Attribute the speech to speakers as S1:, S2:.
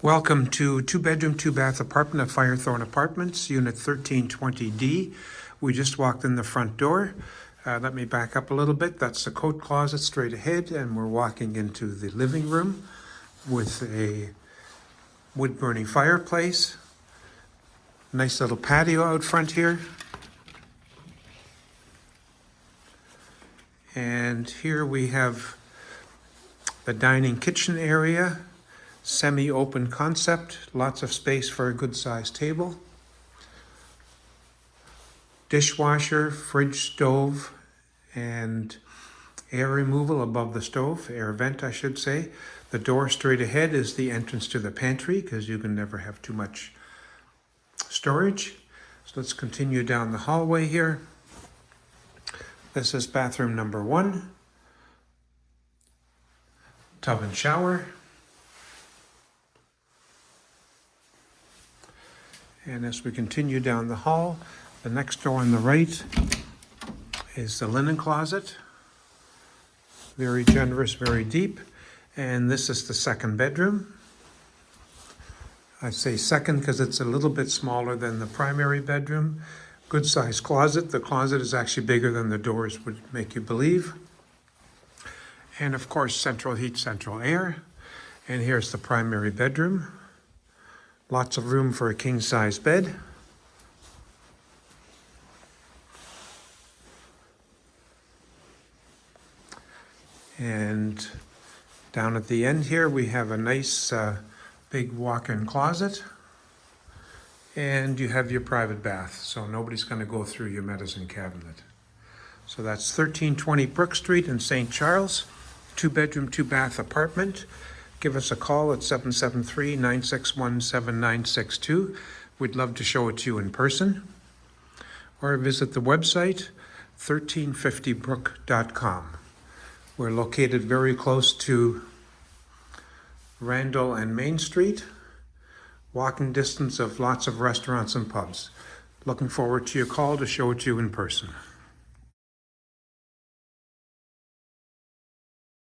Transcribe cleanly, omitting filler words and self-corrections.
S1: Welcome to two-bedroom, two-bath apartment at Firethorn Apartments, Unit 1320D. We just walked in the front door. Let me back up a little bit. That's the coat closet straight ahead, and we're walking into the living room with a wood-burning fireplace. Nice little patio out front here. And here we have the dining kitchen area. Semi-open concept, lots of space for a good-sized table. Dishwasher, fridge, stove, and air removal above the stove, air vent I should say. The door straight ahead is the entrance to the pantry because you can never have too much storage. So let's continue down the hallway here. This is bathroom number 1. Tub and shower. And as we continue down the hall, the next door on the right is the linen closet. Very generous, very deep. And this is the second bedroom. I say second because it's a little bit smaller than the primary bedroom. Good sized closet. The closet is actually bigger than the doors would make you believe. And of course, central heat, central air. And here's the primary bedroom. Lots of room for a king-size bed. And down at the end here, we have a nice big walk-in closet. And you have your private bath, so nobody's going to go through your medicine cabinet. So that's 1320 Brook Street in St. Charles, two-bedroom, two-bath apartment. Give us a call at 773-961-7962. We'd love to show it to you in person. Or visit the website, 1350brook.com. We're located very close to Randall and Main Street. Walking distance of lots of restaurants and pubs. Looking forward to your call to show it to you in person.